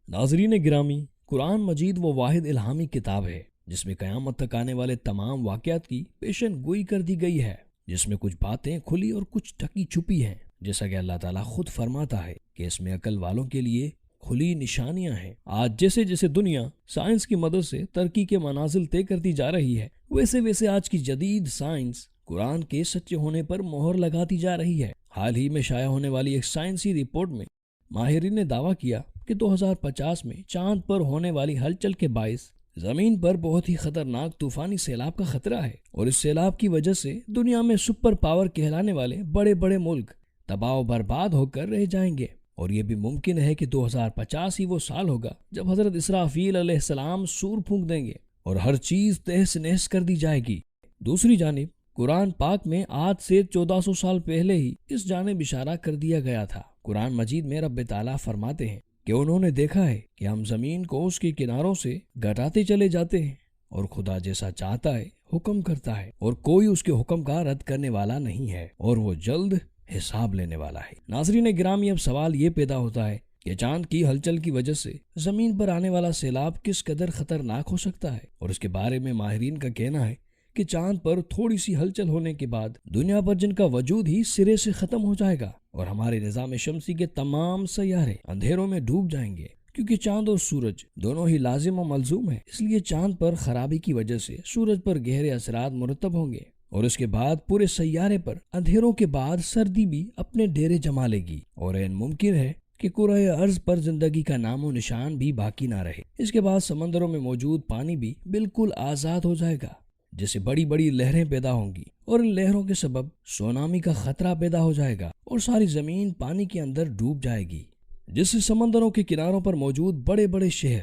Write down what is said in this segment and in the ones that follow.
ناظرین گرامی، قرآن مجید وہ واحد الہامی کتاب ہے جس میں قیامت تک آنے والے تمام واقعات کی پیشن گوئی کر دی گئی ہے، جس میں کچھ باتیں کھلی اور کچھ ٹکی چھپی ہیں، جیسا کہ اللہ تعالیٰ خود فرماتا ہے کہ اس میں عقل والوں کے لیے کھلی نشانیاں ہیں۔ آج جیسے جیسے دنیا سائنس کی مدد سے ترقی کے منازل طے کرتی جا رہی ہے، ویسے ویسے آج کی جدید سائنس قرآن کے سچے ہونے پر مہر لگاتی جا رہی ہے۔ حال ہی میں شائع ہونے والی ایک سائنسی رپورٹ میں ماہرین نے دعویٰ کیا کہ 2050 میں چاند پر ہونے والی ہلچل کے باعث زمین پر بہت ہی خطرناک طوفانی سیلاب کا خطرہ ہے، اور اس سیلاب کی وجہ سے دنیا میں سپر پاور کہلانے والے بڑے بڑے ملک تباہ و برباد ہو کر رہ جائیں گے۔ اور یہ بھی ممکن ہے کہ 2050 ہی وہ سال ہوگا جب حضرت اسرافیل علیہ السلام سور پھونک دیں گے اور ہر چیز تہس نہس کر دی جائے گی۔ دوسری جانب قرآن پاک میں آج سے 1400 سال پہلے ہی اس جانب اشارہ کر دیا گیا تھا۔ قرآن مجید میں رب تعالیٰ فرماتے ہیں کہ انہوں نے دیکھا ہے کہ ہم زمین کو اس کے کناروں سے گھٹاتے چلے جاتے ہیں، اور خدا جیسا چاہتا ہے حکم کرتا ہے، اور کوئی اس کے حکم کا رد کرنے والا نہیں ہے، اور وہ جلد حساب لینے والا ہے۔ ناظرین گرامی، اب سوال یہ پیدا ہوتا ہے کہ چاند کی ہلچل کی وجہ سے زمین پر آنے والا سیلاب کس قدر خطرناک ہو سکتا ہے، اور اس کے بارے میں ماہرین کا کہنا ہے کہ چاند پر تھوڑی سی ہلچل ہونے کے بعد دنیا پر جن کا وجود ہی سرے سے ختم ہو جائے گا، اور ہمارے نظام شمسی کے تمام سیارے اندھیروں میں ڈوب جائیں گے، کیونکہ چاند اور سورج دونوں ہی لازم و ملزوم ہیں۔ اس لیے چاند پر خرابی کی وجہ سے سورج پر گہرے اثرات مرتب ہوں گے، اور اس کے بعد پورے سیارے پر اندھیروں کے بعد سردی بھی اپنے ڈیرے جما لے گی، اور این ممکن ہے کہ کرۂ ارض پر زندگی کا نام و نشان بھی باقی نہ رہے۔ اس کے بعد سمندروں میں موجود پانی بھی بالکل آزاد ہو جائے گا، جس سے بڑی بڑی لہریں پیدا ہوں گی، اور ان لہروں کے سبب سونامی کا خطرہ پیدا ہو جائے گا، اور ساری زمین پانی کے اندر ڈوب جائے گی، جس سے سمندروں کے کناروں پر موجود بڑے بڑے شہر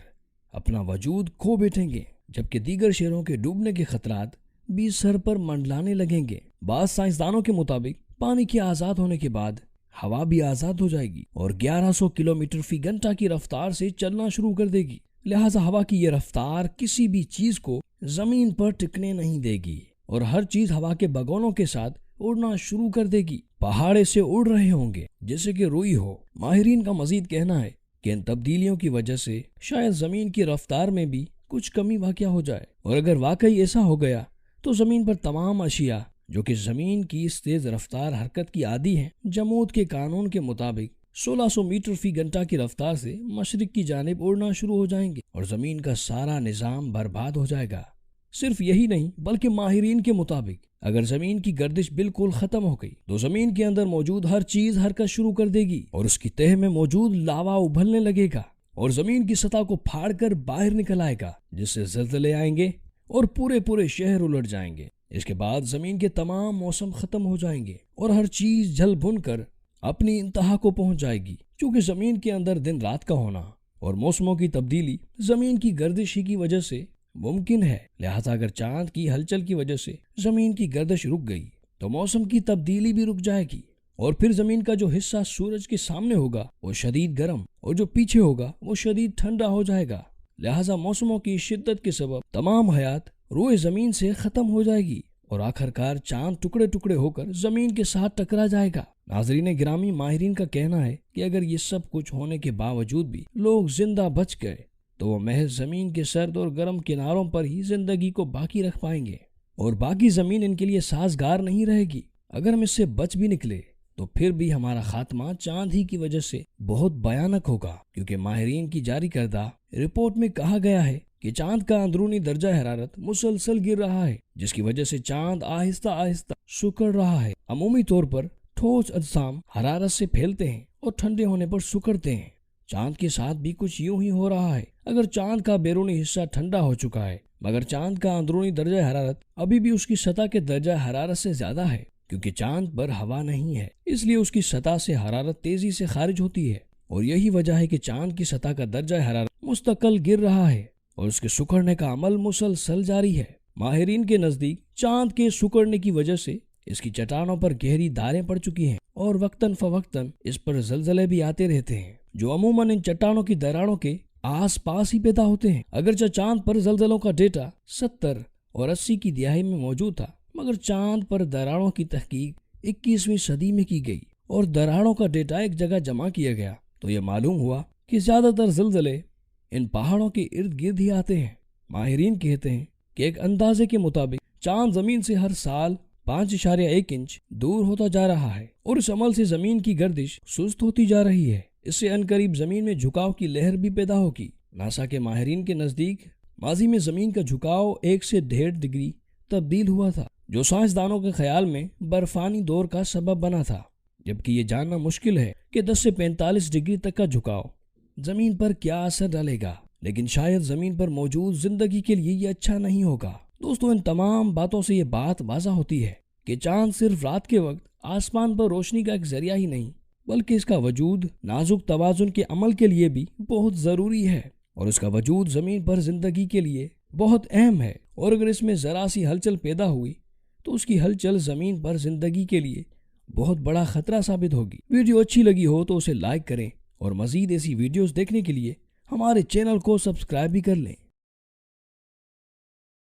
اپنا وجود کھو بیٹھیں گے، جبکہ دیگر شہروں کے ڈوبنے کے خطرات بھی سر پر منڈلانے لگیں گے۔ بعض سائنسدانوں کے مطابق پانی کے آزاد ہونے کے بعد ہوا بھی آزاد ہو جائے گی، اور 1100 کلومیٹر فی گھنٹہ کی رفتار سے چلنا شروع کر دے گی۔ لہٰذا ہوا کی یہ رفتار کسی بھی چیز کو زمین پر ٹکنے نہیں دے گی، اور ہر چیز ہوا کے بگونوں کے ساتھ اڑنا شروع کر دے گی۔ پہاڑے سے اڑ رہے ہوں گے جیسے کہ روئی ہو۔ ماہرین کا مزید کہنا ہے کہ ان تبدیلیوں کی وجہ سے شاید زمین کی رفتار میں بھی کچھ کمی واقع ہو جائے، اور اگر واقعی ایسا ہو گیا تو زمین پر تمام اشیاء جو کہ زمین کی اس تیز رفتار حرکت کی عادی ہیں، جمود کے قانون کے مطابق 1600 میٹر فی گھنٹہ کی رفتار سے مشرق کی جانب اڑنا شروع ہو جائیں گے، اور زمین کا سارا نظام برباد ہو جائے گا۔ صرف یہی نہیں بلکہ ماہرین کے مطابق اگر زمین کی گردش بالکل ختم ہو گئی تو زمین کے اندر موجود ہر چیز حرکت شروع کر دے گی، اور اس کی تہہ میں موجود لاوا ابھلنے لگے گا، اور زمین کی سطح کو پھاڑ کر باہر نکل آئے گا، جس سے زلزلے آئیں گے اور پورے شہر الٹ جائیں گے۔ اس کے بعد زمین کے تمام موسم ختم ہو جائیں گے، اور ہر چیز جل بھن کر اپنی انتہا کو پہنچ جائے گی، کیونکہ زمین کے اندر دن رات کا ہونا اور موسموں کی تبدیلی زمین کی گردش ہی کی وجہ سے ممکن ہے۔ لہٰذا اگر چاند کی ہلچل کی وجہ سے زمین کی گردش رک گئی تو موسم کی تبدیلی بھی رک جائے گی، اور پھر زمین کا جو حصہ سورج کے سامنے ہوگا وہ شدید گرم، اور جو پیچھے ہوگا وہ شدید ٹھنڈا ہو جائے گا۔ لہٰذا موسموں کی شدت کے سبب تمام حیات روئے زمین سے ختم ہو جائے گی، اور آخر کار چاند ٹکڑے ٹکڑے ہو کر زمین کے ساتھ ٹکرا جائے گا۔ ناظرین گرامی، ماہرین کا کہنا ہے کہ اگر یہ سب کچھ ہونے کے باوجود بھی لوگ زندہ بچ گئے تو وہ محض زمین کے سرد اور گرم کناروں پر ہی زندگی کو باقی رکھ پائیں گے، اور باقی زمین ان کے لیے سازگار نہیں رہے گی۔ اگر ہم اس سے بچ بھی نکلے تو پھر بھی ہمارا خاتمہ چاند ہی کی وجہ سے بہت بھیانک ہوگا، کیونکہ ماہرین کی جاری کردہ رپورٹ میں کہا گیا ہے کہ چاند کا اندرونی درجہ حرارت مسلسل گر رہا ہے، جس کی وجہ سے چاند آہستہ آہستہ سکڑ رہا ہے۔ عمومی طور پر ٹھوس اجسام حرارت سے پھیلتے ہیں اور ٹھنڈے ہونے پر سکڑتے ہیں۔ چاند کے ساتھ بھی کچھ یوں ہی ہو رہا ہے۔ اگر چاند کا بیرونی حصہ ٹھنڈا ہو چکا ہے، مگر چاند کا اندرونی درجہ حرارت ابھی بھی اس کی سطح کے درجہ حرارت سے زیادہ ہے، کیونکہ چاند پر ہوا نہیں ہے، اس لیے اس کی سطح سے حرارت تیزی سے خارج ہوتی ہے، اور یہی وجہ ہے کہ چاند کی سطح کا درجہ حرارت مستقل گر رہا ہے، اور اس کے سکڑنے کا عمل مسلسل جاری ہے۔ ماہرین کے نزدیک چاند کے سکڑنے کی وجہ سے اس کی چٹانوں پر گہری داریں پڑ چکی ہیں، اور وقتاً فوقتاً اس پر زلزلے بھی آتے رہتے ہیں، جو عموماً ان چٹانوں کی دراڑوں کے آس پاس ہی پیدا ہوتے ہیں۔ اگرچہ چاند پر زلزلوں کا ڈیٹا 70 اور 80 کی دہائی میں موجود تھا، مگر چاند پر دراڑوں کی تحقیق 21ویں صدی میں کی گئی، اور دراڑوں کا ڈیٹا ایک جگہ جمع کیا گیا تو یہ معلوم ہوا کہ زیادہ تر زلزلے ان پہاڑوں کے ارد گرد ہی آتے ہیں۔ ماہرین کہتے ہیں کہ ایک اندازے کے مطابق چاند زمین سے ہر سال 5.1 انچ دور ہوتا جا رہا ہے، اور اس عمل سے زمین کی گردش سست ہوتی جا رہی ہے۔ اس سے عنقریب زمین میں جھکاؤ کی لہر بھی پیدا ہوگی۔ ناسا کے ماہرین کے نزدیک ماضی میں زمین کا جھکاؤ 1 سے 1.5 ڈگری تبدیل ہوا تھا، جو سائنسدانوں کے خیال میں برفانی دور کا سبب بنا تھا، جبکہ یہ جاننا مشکل ہے کہ 10 سے 45 ڈگری تک کا جھکاؤ زمین پر کیا اثر ڈالے گا، لیکن شاید زمین پر موجود زندگی کے لیے یہ اچھا نہیں ہوگا۔ دوستو، ان تمام باتوں سے یہ بات واضح ہوتی ہے کہ چاند صرف رات کے وقت آسمان پر روشنی کا ایک ذریعہ ہی نہیں، بلکہ اس کا وجود نازک توازن کے عمل کے لیے بھی بہت ضروری ہے، اور اس کا وجود زمین پر زندگی کے لیے بہت اہم ہے، اور اگر اس میں ذرا سی ہلچل پیدا ہوئی تو اس کی ہلچل زمین پر زندگی کے لیے بہت بڑا خطرہ ثابت ہوگی۔ ویڈیو اچھی لگی ہو تو اسے لائک کریں، اور مزید ایسی ویڈیوز دیکھنے کے لیے ہمارے چینل کو سبسکرائب بھی کر لیں۔